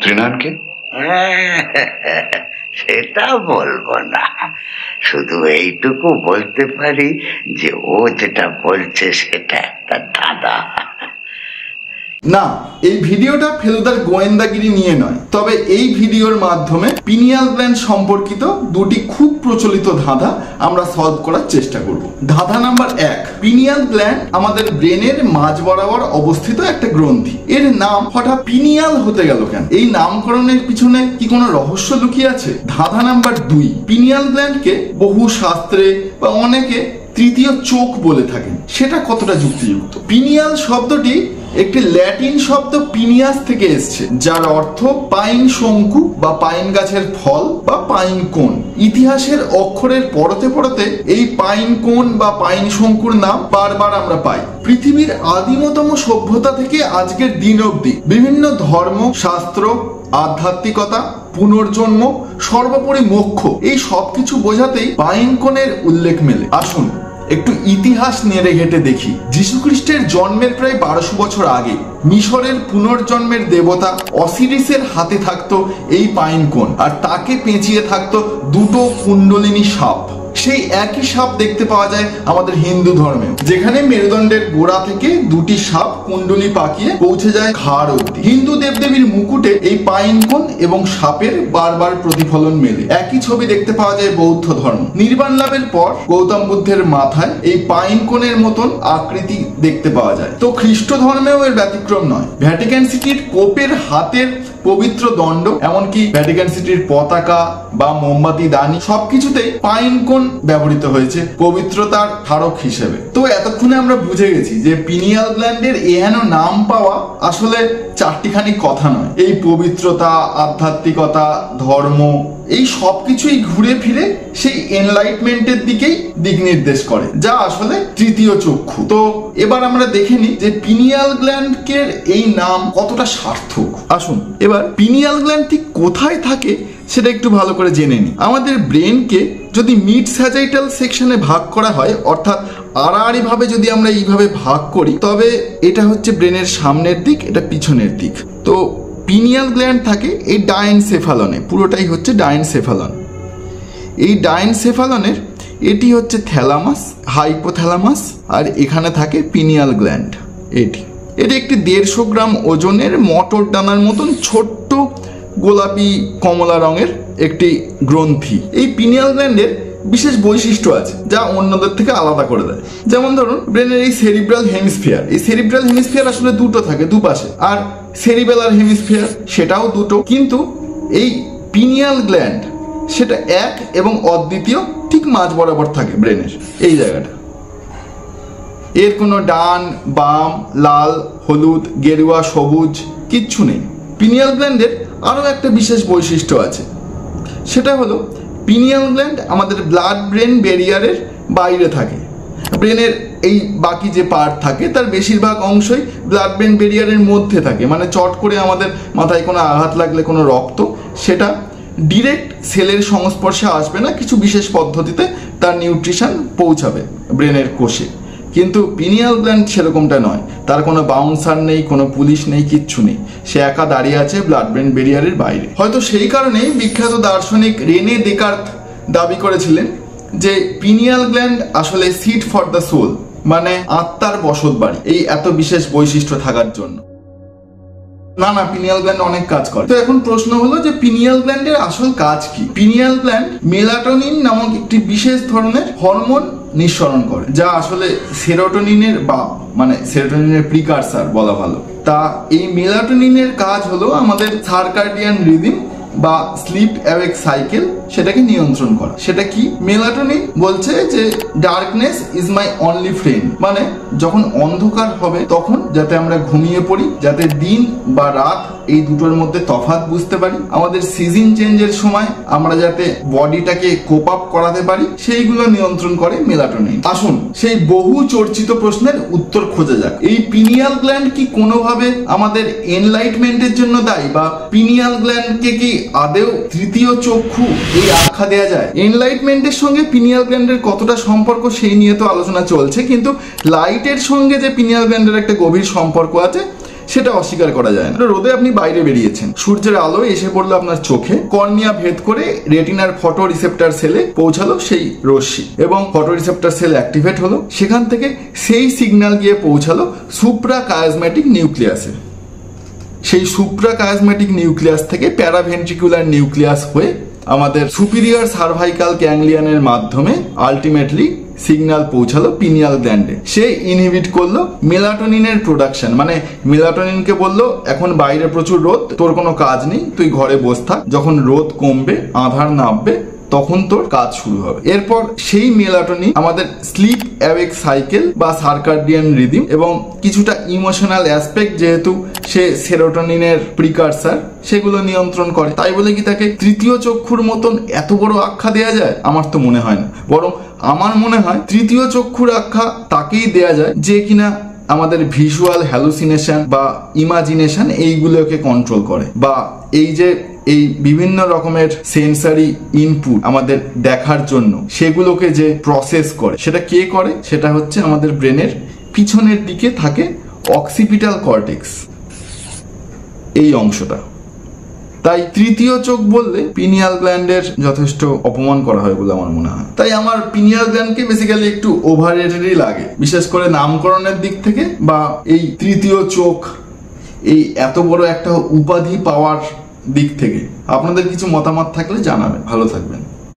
ত্রিনয়নকে সেটা বলবো না, শুধু এইটুকু বলতে পারি যে ও যেটা বলছে সেটা একটা ধাঁধা। না, এই ভিডিওটা ফেলুদার গোয়েন্দাগিরি নিয়ে নয়, তবে এই ভিডিওর মাধ্যমে পিনিয়াল গ্ল্যান্ড সম্পর্কিত দুটি খুব প্রচলিত ধাঁধা আমরা সলভ করার চেষ্টা করব। ধাঁধা নাম্বার 1, পিনিয়াল গ্ল্যান্ড আমাদের ব্রেনের মাঝ বরাবর অবস্থিত একটা গ্রন্থি। এর নাম হঠাৎ পিনিয়াল হতে গেল কেন? এই নামকরণের পিছনে কি কোনো রহস্য লুকিয়ে আছে? ধাঁধা নাম্বার 2, পিনিয়াল গ্ল্যান্ডকে বহু শাস্ত্রে বা অনেকে তৃতীয় চোখ বলে থাকেন, সেটা কতটা যুক্তিযুক্ত? পিনিয়াল শব্দটি একটি ল্যাটিন শব্দ পিনিয়াস থেকে এসেছে, যার অর্থ পাইন শঙ্কু বা পাইন গাছের ফল বা পাইন কোন। ইতিহাসের অক্ষরের পরতে পরতে এই পাইন কোন বা পাইন শঙ্কুর নাম বারবার আমরা পাই। পৃথিবীর আদিমতম সভ্যতা থেকে আজকের দিন অবধি বিভিন্ন ধর্ম, শাস্ত্র, আধ্যাত্মিকতা, পুনর্জন্ম, সর্বোপরি মোক্ষ, এই সবকিছু বোঝাতেই পাইন কোনের উল্লেখ মেলে। আসুন একটু ইতিহাস নেড়ে ঘেটে দেখি। যীশুখ্রিস্টের জন্মের প্রায় 1200 বছর আগে মিশরের পুনর্জন্মের দেবতা অসিরিসের হাতে থাকতো এই পাইন কোন, আর তাকে পেঁচিয়ে থাকতো দুটো কুণ্ডলিনী সাপ। সেই একই সাপ দেখতে পাওয়া যায় আমাদের হিন্দু ধর্মে, যেখানে মেরুদণ্ডের গোড়া থেকে দুটি সাপ কুণ্ডলী পাকিয়ে পৌঁছে যায় ঘাড় অবধি। হিন্দু দেবদেবীর মুকুটে এই পাইন কোন এবং সাপের বারবার প্রতিফলন মেলে। একই ছবি দেখতে পাওয়া যায় বৌদ্ধ ধর্ম। নির্বাণ লাভের পর গৌতম বুদ্ধের মাথায় এই পাইন কোনের মতন আকৃতি দেখতে পাওয়া যায়। তো খ্রিস্ট ধর্মেও এর ব্যতিক্রম নয়। ভ্যাটিকান সিটির পোপের হাতের পবিত্র দণ্ড, এমনকি ভ্যাটিকান সিটির পতাকা বা মোমবাতি দানি, সবকিছুতেই পাইন কোন ব্যবহৃত হয়েছে পবিত্রতার ধারক হিসেবে। তো এতক্ষণে আমরা বুঝে গেছি যে পিনিয়াল গ্ল্যান্ডের এহেন নাম পাওয়া আসলে চারটিখানি কথা নয়। এই পবিত্রতা, আধ্যাত্মিকতা, ধর্ম, এই সবকিছুই ঘুরে ফিরে সেই এনলাইটমেন্টের দিকেই দিক নির্দেশ করে, যা আসলে তৃতীয় চক্ষু। তো এবার আমরা দেখে নিই যে পিনিয়াল গ্ল্যান্ডের এই নাম কতটা সার্থক। আসুন এবার পিনিয়াল গ্ল্যান্ড ঠিক কোথায় থাকে সেটা একটু ভালো করে জেনে নিই। আমাদের ব্রেনকে যদি মিড স্যাজাইটাল সেকশনে ভাগ করা হয়, অর্থাৎ আড়াআড়ি ভাবে যদি আমরা এইভাবে ভাগ করি, তবে এটা হচ্ছে ব্রেনের সামনের দিক, এটা পিছনের দিক। তো পিনিয়াল গ্ল্যান্ড থাকে এই ডায়েনসেফালনে, পুরোটাই হচ্ছে ডায়েনসেফালন। এই ডায়েনসেফালনের এটি হচ্ছে থ্যালামাস, হাইপোথ্যালামাস, আর এখানে থাকে পিনিয়াল গ্ল্যান্ড। এটি একটি 150 গ্রাম ওজনের মটর দানার মতন ছোট্ট গোলাপি কমলা রঙের একটি গ্রন্থি। এই পিনিয়াল গ্ল্যান্ডের বিশেষ বৈশিষ্ট্য আছে যা অন্যদের থেকে আলাদা করে দেয়। যেমন ধরুন ব্রেনের এই সেরিব্রাল হেমিস্ফিয়ার, এই সেরিব্রাল হেমিস্ফিয়ার আসলে দুটো থাকে দুপাশে, আর সেরিবেলার হেমিস্ফিয়ার সেটাও দুটো, কিন্তু এই পিনিয়াল গ্ল্যান্ড সেটা এক এবং অদ্বিতীয়, ঠিক মাঝ বরাবর থাকে ব্রেনের এই জায়গাটা। এর কোনো ডান, বাম, লাল, হলুদ, গেরুয়া, সবুজ কিচ্ছু নেই। পিনিয়াল গ্ল্যান্ডের আরও একটা বিশেষ বৈশিষ্ট্য আছে, সেটা হলো পিনিয়াল গ্ল্যান্ড আমাদের ব্লাড ব্রেন ব্যারিয়ারের বাইরে থাকে। ব্রেনের এই বাকি যে পার্ট থাকে তার বেশিরভাগ অংশই ব্লাড ব্রেন ব্যারিয়ারের মধ্যে থাকে, মানে চট করে আমাদের মাথায় কোনো আঘাত লাগলে কোনো রক্ত সেটা ডিরেক্ট সেলের সংস্পর্শে আসবে না, কিছু বিশেষ পদ্ধতিতে তার নিউট্রিশন পৌঁছাবে ব্রেনের কোষে। কিন্তু পিনিয়াল গ্ল্যান্ড সেরকমটা নয়, তার কোনো বাউন্সার নেই, কোনো পুলিশ নেই, কিচ্ছু নেই, সে একা দাঁড়িয়ে আছে ব্লাড ব্রেন ব্যারিয়ারের বাইরে। হয়তো সেই কারণেই বিখ্যাত দার্শনিক রেনে দেকার্ত দাবি করেছিলেন যে পিনিয়াল গ্ল্যান্ড আসলে সিট ফর দ্য সোল, মানে আত্মার বসত বাড়ি, এই এত বিশেষ বৈশিষ্ট্য থাকার জন্য। না, পিনিয়াল গ্ল্যান্ড অনেক কাজ করে। তো এখন প্রশ্ন হলো যে পিনিয়াল গ্ল্যান্ডের আসল কাজ কি? পিনিয়াল গ্ল্যান্ড মেলাটোনিন নামক একটি বিশেষ ধরনের হরমোন নিঃসরণ করে, যা আসলে সেরোটোনিনের মানে সেরোটোনিনের প্রিকারসার বলা ভালো। তা এই মেলাটোনিনের কাজ হলো আমাদের সার্কাডিয়ান রিদিম বা স্লিপ অ্যাওয়েক সাইকেল সেটাকে নিয়ন্ত্রণ করা। সেটা কি? মেলাটোনিন বলছে যে darkness is my only friend, মানে যখন অন্ধকার হবে তখন যাতে আমরা ঘুমিয়ে পড়ি, যাতে দিন বা রাত এই দুটোর মধ্যে তফাৎ বুঝতে পারি, আমাদের সিজন চেঞ্জের সময় আমরা যাতে বডিটাকে কোপ আপ করাতে পারি, সেইগুলো নিয়ন্ত্রণ করে মেলাটোনিন। আসুন সেই বহু চর্চিত প্রশ্নের উত্তর খোঁজা যাক। এই পিনিয়াল গ্ল্যান্ড কি কোনোভাবে আমাদের এনলাইটমেন্টের জন্য দায়ী, বা পিনিয়াল গ্ল্যান্ডকে কি আদেও তৃতীয় চক্ষু এই আখ্যা দেয়া যায়? এনলাইটমেন্টের সঙ্গে পিনিয়াল গ্ল্যান্ডের কতটা সম্পর্ক সেই নিয়ে তো আলোচনা চলছে, কিন্তু লাইটের সঙ্গে যে পিনিয়াল গ্ল্যান্ডের একটা গভীর সম্পর্ক আছে সেটা অস্বীকার করা যায় না। রোদে আপনি বাইরে বেরিয়েছেন, সূর্যের আলো এসে পড়লো আপনার চোখে, কর্নিয়া ভেদ করে রেটিনার ফটো রিসেপ্টর সেলে পৌঁছালো সেই রশ্মি এবং ফটো রিসেপ্টর সেল অ্যাক্টিভেট হলো। সেখান থেকে সেই সিগন্যাল গিয়ে পৌঁছালো সুপ্রা কায়াজম্যাটিক নিউক্লিয়াসে। সেই সুপ্রা কায়াজম্যাটিক নিউক্লিয়াস থেকে প্যারাভেন্ট্রিকুলার নিউক্লিয়াস হয়ে আমাদের সুপিরিয়র সার্ভাইকাল গ্যাংলিয়নের মাধ্যমে আলটিমেটলি সিগন্যাল পৌঁছালো পিনিয়াল গ্ল্যান্ডে। সে ইনহিবিট করলো মেলাটোনিনের প্রোডাকশন, মানে মেলাটোনিনকে বললো এখন বাইরে প্রচুর রোদ, তোর কোনো কাজ নেই, তুই ঘরে বসে থাক, যখন রোদ কমবে আঁধার নামবে তখন তোর কাজ শুরু হবে। এরপর সেই মেলাটোনিন আমাদের স্লিপ অ্যাওয়েক সাইকেল বা সার্কাডিয়ান রিদিম এবং কিছুটা ইমোশনাল অ্যাসপেক্ট, যেহেতু সে সেরোটোনিনের প্রিকারসার, সেগুলো নিয়ন্ত্রণ করে। তাই বলে কি তাকে তৃতীয় চক্ষুর মতন এত বড় আখ্যা দেয়া যায়? আমার তো মনে হয় না। বরং আমার মনে হয় তৃতীয় চক্ষুর আখ্যা তাকেই দেয়া যায় যে কিনা আমাদের ভিজুয়াল হ্যালুসিনেশন বা ইমাজিনেশন এইগুলোকে কন্ট্রোল করে, বা এই বিভিন্ন রকমের সেন্সারি ইনপুট আমাদের দেখার জন্য সেগুলোকে যে প্রসেস করে, সেটা কে করে? সেটা হচ্ছে আমাদের ব্রেনের পিছনের দিকে থাকে অক্সিপিটাল কর্টেক্স, এই অংশটা। তাই তৃতীয় চোখ বললে পিনিয়াল গ্ল্যান্ডের যথেষ্ট অপমান করা হয় বলে আমার মনে হয়। তাই আমার পিনিয়াল গ্ল্যান্ডকে বেসিক্যালি একটু ওভাররেটেডই লাগে, বিশেষ করে নামকরণের দিক থেকে বা এই তৃতীয় চোখ এই এত বড় একটা উপাধি পাওয়ার দিক থেকে। আপনাদের কিছু মতামত থাকলে জানাবেন। ভালো থাকবেন।